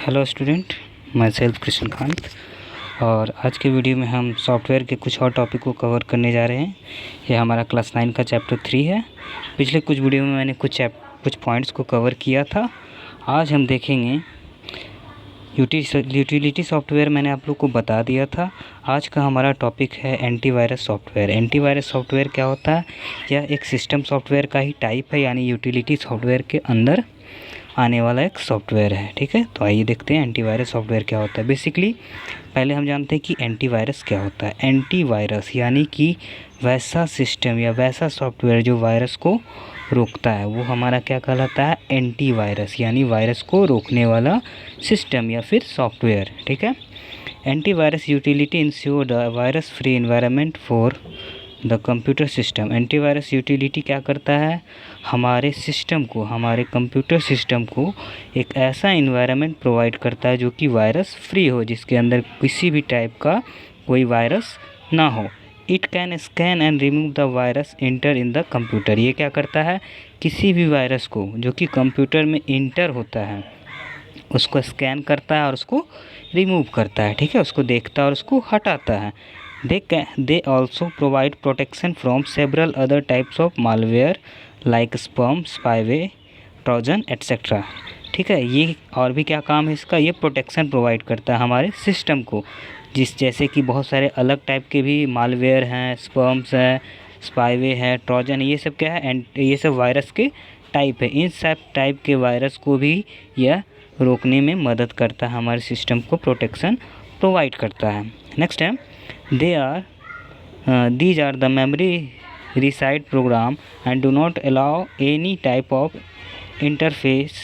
Hello student, मैं self Krishnakant और आज के वीडियो में हम सॉफ्टवेयर के कुछ और टॉपिक को कवर करने जा रहे हैं। यह हमारा क्लास 9 का चैप्टर 3 है। पिछले कुछ वीडियो में मैंने कुछ पॉइंट्स को कवर किया था। आज हम देखेंगे यूटिलिटी सॉफ्टवेयर। मैंने आप लोग को बता दिया था। आज का हमारा टॉपिक है एंटीवायरस सॉफ्टवेयर। एंटीवायरस सॉफ्टवेयर क्या होता है? यह एक सिस्टम सॉफ्टवेयर का ही टाइप है, यानी यूटिलिटी सॉफ्टवेयर के अंदर आने वाला एक सॉफ्टवेयर है। ठीक है, तो आइए देखते हैं एंटीवायरस सॉफ्टवेयर क्या होता है। बेसिकली पहले हम जानते हैं कि एंटीवायरस क्या होता है। एंटीवायरस यानी कि वैसा सिस्टम या वैसा सॉफ्टवेयर जो वायरस को रोकता है, वो हमारा क्या कहलाता है? एंटीवायरस, यानी वायरस को रोकने वाला सिस्टम या फिर सॉफ्टवेयर। ठीक है, antivirus utility ensure the virus free environment for the computer system. Antivirus utility क्या करता है? हमारे सिस्टम को, हमारे कंप्यूटर सिस्टम को एक ऐसा इन्वायरमेंट प्रोवाइड करता है जो कि वायरस फ्री हो, जिसके अंदर किसी भी टाइप का कोई वायरस ना हो। It can scan and remove the virus enter in the computer. ये क्या करता है? किसी भी वायरस को जो कि कंप्यूटर में इंटर होता है उसको स्कैन करता है और उसको रिमूव करता है। ठीक है, उसको देखता है और उसको हटाता है। They also provide protection from several other types of malware like spam, spyware, Trojan etcetera. ठीक है, ये और भी क्या काम है इसका? ये प्रोटेक्शन प्रोवाइड करता है हमारे सिस्टम को, जैसे कि बहुत सारे अलग टाइप के भी मालवेयर हैं, स्पैम्स हैं, स्पाईवेयर है, ट्रोजन, ये सब क्या है? ये सब वायरस के टाइप है। इन सब टाइप के वायरस को भी यह रोकने में मदद करता है, हमारे सिस्टम को प्रोटेक्शन प्रोवाइड करता है। नेक्स्ट है, these are the memory reside program and do not allow any type of interface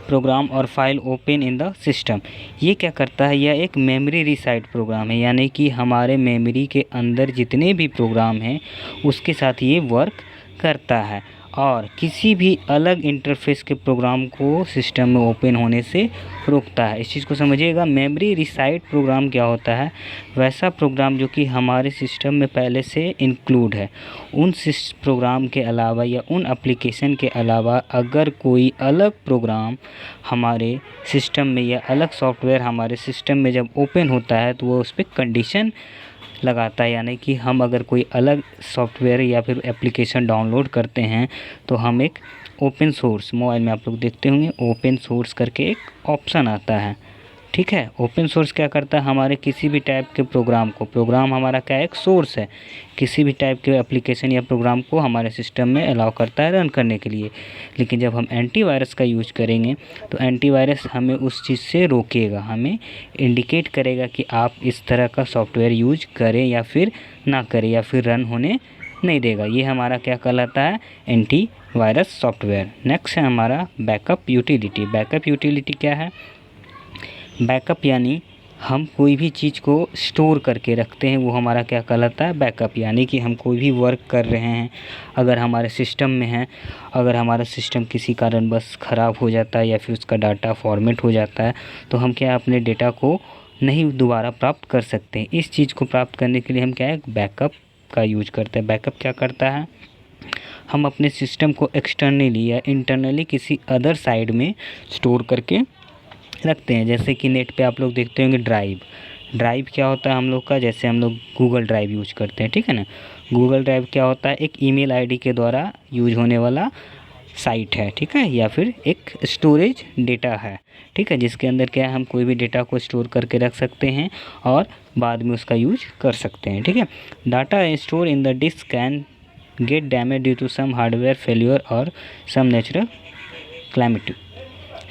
program और file open in the system. ये क्या करता है? यह एक मेमोरी रिसाइड प्रोग्राम है, यानी कि हमारे मेमोरी के अंदर जितने भी प्रोग्राम हैं उसके साथ ये वर्क करता है और किसी भी अलग इंटरफेस के प्रोग्राम को सिस्टम में ओपन होने से रोकता है। इस चीज़ को समझिएगा। मेमोरी रिसाइड प्रोग्राम क्या होता है? वैसा प्रोग्राम जो कि हमारे सिस्टम में पहले से इंक्लूड है। उन प्रोग्राम के अलावा या उन एप्लीकेशन के अलावा अगर कोई अलग प्रोग्राम हमारे सिस्टम में या अलग सॉफ्टवेयर हमारे सिस्टम में जब ओपन होता है तो वो उस पर कंडीशन लगाता है, यानी कि हम अगर कोई अलग सॉफ्टवेयर या फिर एप्लीकेशन डाउनलोड करते हैं तो हम एक ओपन सोर्स, मोबाइल में आप लोग देखते होंगे ओपन सोर्स करके एक ऑप्शन आता है। ठीक है, ओपन सोर्स क्या करता है? हमारे किसी भी टाइप के प्रोग्राम को, प्रोग्राम हमारा क्या एक सोर्स है, किसी भी टाइप के एप्लीकेशन या प्रोग्राम को हमारे सिस्टम में अलाउ करता है रन करने के लिए। लेकिन जब हम एंटीवायरस का यूज करेंगे तो एंटीवायरस हमें उस चीज़ से रोकेगा, हमें इंडिकेट करेगा कि आप इस तरह का सॉफ्टवेयर यूज करें या फिर ना करें या फिर रन होने नहीं देगा। ये हमारा क्या कहलाता है? Antivirus software. नेक्स्ट है हमारा बैकअप यूटिलिटी। बैकअप यूटिलिटी क्या है? बैकअप यानी हम कोई भी चीज़ को स्टोर करके रखते हैं, वो हमारा क्या कहलाता है? बैकअप। यानी कि हम कोई भी वर्क कर रहे हैं, अगर हमारे सिस्टम में है, अगर हमारा सिस्टम किसी कारण बस ख़राब हो जाता है या फिर उसका डाटा फॉर्मेट हो जाता है तो हम क्या अपने डेटा को नहीं दोबारा प्राप्त कर सकते हैं। इस चीज़ को प्राप्त करने के लिए हम क्या है? बैकअप का यूज करते हैं। बैकअप क्या करता है? हम अपने सिस्टम को एक्सटर्नली या इंटरनली किसी अदर साइड में स्टोर करके रखते हैं। जैसे कि नेट पे आप लोग देखते होंगे ड्राइव क्या होता है हम लोग का? जैसे हम लोग गूगल ड्राइव यूज करते हैं। ठीक है ना, गूगल ड्राइव क्या होता है? एक ईमेल आईडी के द्वारा यूज होने वाला साइट है। ठीक है, या फिर एक स्टोरेज डेटा है। ठीक है, जिसके अंदर क्या है? हम कोई भी डेटा को स्टोर करके रख सकते हैं और बाद में उसका यूज कर सकते हैं। ठीक है, data store in the disk can get damage due to some hardware failure और सम नेचुरल कैलेमिटी।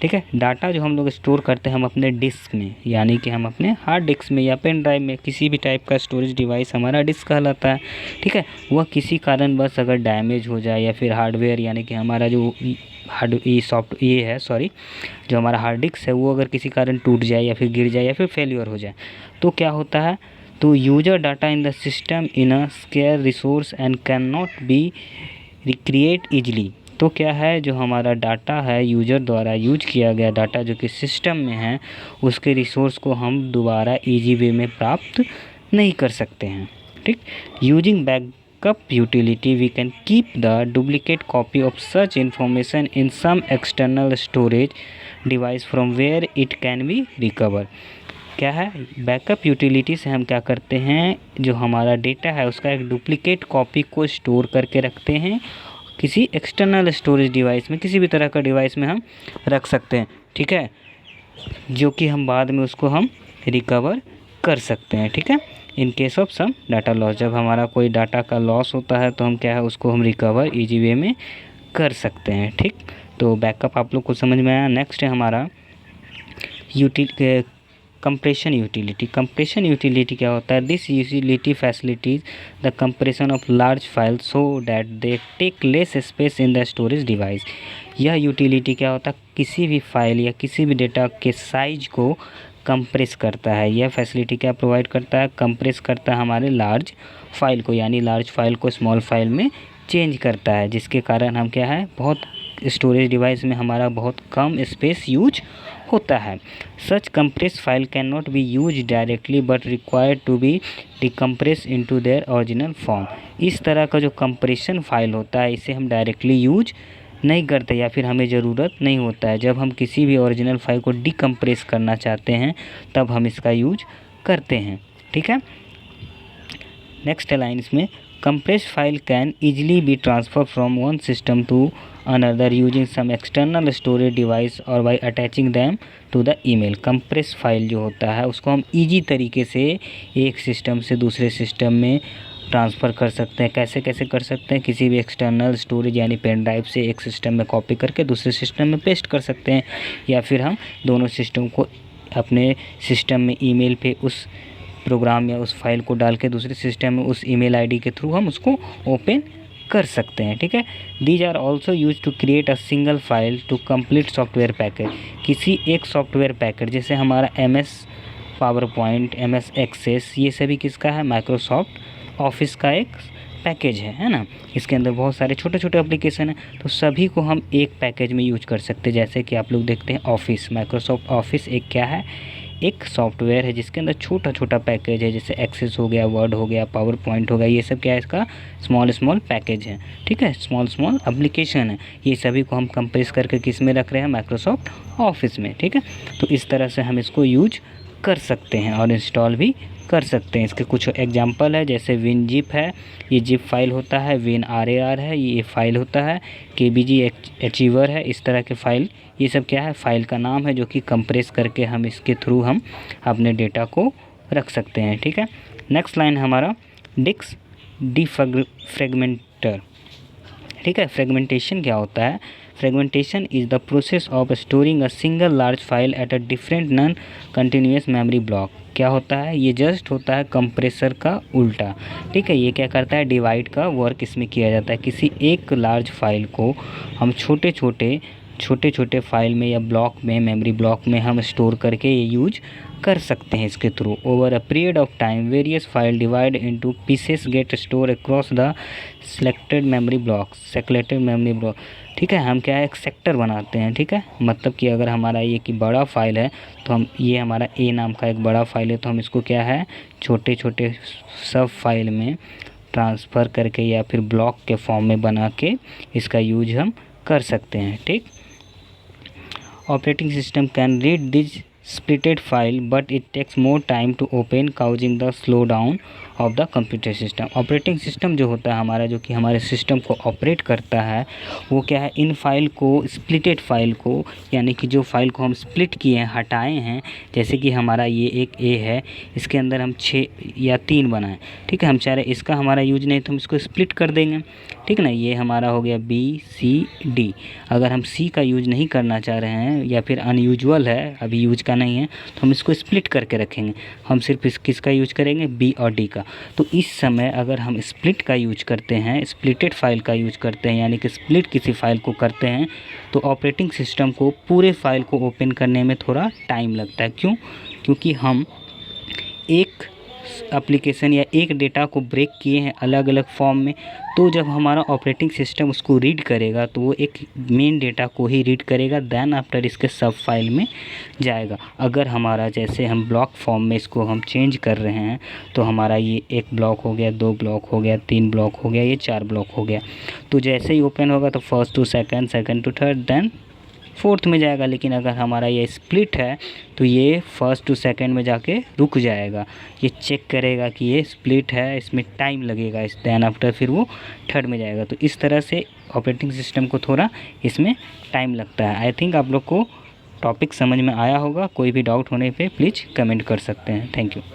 ठीक है, डाटा जो हम लोग स्टोर करते हैं हम अपने डिस्क में, यानी कि हम अपने हार्ड डिस्क में या पेन ड्राइव में, किसी भी टाइप का स्टोरेज डिवाइस हमारा डिस्क कहलाता है। ठीक है, वह किसी कारण बस अगर डैमेज हो जाए या फिर हार्डवेयर यानी कि हमारा जो जो हमारा हार्ड डिस्क है वो अगर किसी कारण टूट जाए या फिर गिर जाए या फिर फेल्यूर हो जाए तो क्या होता है? तो user data in the system in a square resource and can not B recreate easily. तो क्या है? जो हमारा डाटा है, यूजर द्वारा यूज किया गया डाटा जो कि सिस्टम में है, उसके रिसोर्स को हम दोबारा ईजी वे में प्राप्त नहीं कर सकते हैं। ठीक, using backup utility, we can keep the duplicate copy of such information in some external storage device from where it can be recovered। क्या है, बैकअप यूटिलिटी से हम क्या करते हैं, जो हमारा डेटा है उसका एक डुप्लीकेट कॉपी को स्टोर करके रखते हैं किसी एक्सटर्नल स्टोरेज डिवाइस में, किसी भी तरह का डिवाइस में हम रख सकते हैं, ठीक है, जो कि हम बाद में उसको हम रिकवर कर सकते हैं, ठीक है। In case of some data loss, जब हमारा कोई डाटा का लॉस होता है तो हम क्या है उसको हम रिकवर ईजी वे में कर सकते हैं, ठीक। तो बैकअप आप लोग को समझ में आया। नेक्स्ट है हमारा कंप्रेशन यूटिलिटी। कंप्रेशन यूटिलिटी क्या होता है, this utility facilities the compression of large file so that they take less space in the storage device. यह यूटिलिटी क्या होता है, किसी भी फाइल या किसी भी डेटा के साइज को कंप्रेस करता है। यह फैसिलिटी क्या प्रोवाइड करता है, कंप्रेस करता है हमारे लार्ज फाइल को, यानी लार्ज फाइल को स्मॉल फाइल में चेंज करता है, जिसके कारण हम क्या है बहुत स्टोरेज डिवाइस में हमारा बहुत कम स्पेस यूज होता है। Such compress file can not be use directly but required to be decompress into their original form. इस तरह का जो कंप्रेशन फाइल होता है इसे हम डायरेक्टली यूज नहीं करते या फिर हमें ज़रूरत नहीं होता है। जब हम किसी भी ओरिजिनल फाइल को डिकम्प्रेस करना चाहते हैं तब हम इसका यूज करते हैं, ठीक है। नेक्स्ट लाइन इसमें, compressed file can easily be transferred from one system to another using some external storage device or by attaching them to the email। compressed file जो होता है उसको हम इजी तरीके से एक सिस्टम से दूसरे सिस्टम में ट्रांसफ़र कर सकते हैं। कैसे कैसे कर सकते हैं, किसी भी एक्सटर्नल स्टोरेज यानी पेन ड्राइव से एक सिस्टम में कॉपी करके दूसरे सिस्टम में पेस्ट कर सकते हैं, या फिर हम दोनों सिस्टम को अपने सिस्टम में ईमेल पे उस प्रोग्राम या उस फाइल को डाल के दूसरे सिस्टम में उस ईमेल आईडी के थ्रू हम उसको ओपन कर सकते हैं, ठीक है। These are also use to create a single file to complete software package. किसी एक सॉफ्टवेयर पैकेज जैसे हमारा MS PowerPoint, MS Access, ये सभी किसका है, माइक्रोसॉफ्ट ऑफिस का एक पैकेज है ना। इसके अंदर बहुत सारे छोटे छोटे एप्लीकेशन हैं, तो सभी को हम एक पैकेज में यूज कर सकते हैं। जैसे कि आप लोग देखते हैं ऑफिस, माइक्रोसॉफ्ट ऑफिस एक क्या है, एक सॉफ्टवेयर है जिसके अंदर छोटा छोटा पैकेज है, जैसे एक्सेस हो गया, वर्ड हो गया, पावर पॉइंट हो गया, ये सब क्या है इसका स्मॉल पैकेज है, ठीक है, स्मॉल एप्लीकेशन है। ये सभी को हम कंप्रेस करके किस में रख रहे हैं, माइक्रोसॉफ्ट ऑफिस में, ठीक है। तो इस तरह से हम इसको यूज कर सकते हैं और इंस्टॉल भी कर सकते हैं। इसके कुछ एग्जांपल है, जैसे WinZip है, ये जिप फाइल होता है, WinRAR है, ये फाइल होता है, KBG अचीवर है, इस तरह के फाइल, ये सब क्या है, फाइल का नाम है जो कि कंप्रेस करके हम इसके थ्रू हम अपने डेटा को रख सकते हैं, ठीक है। नेक्स्ट लाइन हमारा डिस्क डिफ्रैगमेंटर, ठीक है। फ्रेगमेंटेशन क्या होता है, fragmentation is the process of storing a single large file at a different non continuous memory block. क्या होता है, ये जस्ट होता है कंप्रेसर का उल्टा, ठीक है। ये क्या करता है, डिवाइड का वर्क इसमें किया जाता है। किसी एक लार्ज फाइल को हम छोटे छोटे फाइल में या ब्लॉक में, मेमोरी ब्लॉक में हम स्टोर करके ये यूज कर सकते हैं इसके through. Over a period of time various file divide into pieces get store across the selected memory block, ठीक है। हम क्या है, एक सेक्टर बनाते हैं, ठीक है। मतलब कि अगर हमारा ये कि बड़ा फाइल है तो हम, ये हमारा A नाम का एक बड़ा फाइल है, तो हम इसको क्या है छोटे छोटे सब फाइल में ट्रांसफ़र करके या फिर ब्लॉक के फॉर्म में बना के इसका यूज हम कर सकते हैं, ठीक। Operating system can read this splitted file but it takes more time to open causing the slowdown of the computer system. Operating system जो होता है हमारा, जो कि हमारे सिस्टम को ऑपरेट करता है, वो क्या है, इन फाइल को, स्प्लिटेड फाइल को, यानी कि जो फाइल को हम स्प्लिट किए हैं, हटाए हैं, जैसे कि हमारा ये एक A है, इसके अंदर हम 6 या 3 बनाएं, ठीक है। हम चाह रहे इसका हमारा यूज नहीं तो हम इसको स्प्लिट कर देंगे, ठीक ना। ये हमारा हो गया B C D। अगर हम C का यूज नहीं करना चाह रहे हैं या फिर अनयूजुअल है, अभी यूज का नहीं है, तो हम इसको स्प्लिट करके रखेंगे। हम सिर्फ किसका यूज करेंगे, B और D का। तो इस समय अगर हम स्प्लिट का यूज करते हैं, स्प्लिटेड फाइल का यूज करते हैं, यानी कि स्प्लिट किसी फाइल को करते हैं, तो ऑपरेटिंग सिस्टम को पूरे फाइल को ओपन करने में थोड़ा टाइम लगता है। क्यों? क्योंकि हम एक एप्लीकेशन या एक डेटा को ब्रेक किए हैं अलग अलग फॉर्म में, तो जब हमारा ऑपरेटिंग सिस्टम उसको रीड करेगा तो वो एक मेन डेटा को ही रीड करेगा, देन आफ्टर इसके सब फाइल में जाएगा। अगर हमारा जैसे हम ब्लॉक फॉर्म में इसको हम चेंज कर रहे हैं तो हमारा ये 1 ब्लॉक हो गया, 2 ब्लॉक हो गया, 3 ब्लॉक हो गया, ये 4 ब्लॉक हो गया। तो जैसे ही ओपन होगा तो first to second, second to third, then fourth में जाएगा। लेकिन अगर हमारा ये स्प्लिट है तो ये फर्स्ट टू सेकंड में जाके रुक जाएगा, ये चेक करेगा कि ये स्प्लिट है, इसमें टाइम लगेगा, इस देन आफ्टर फिर वो थर्ड में जाएगा। तो इस तरह से ऑपरेटिंग सिस्टम को थोड़ा इसमें टाइम लगता है। आई थिंक आप लोग को टॉपिक समझ में आया होगा। कोई भी डाउट होने पे प्लीज़ कमेंट कर सकते हैं। Thank you.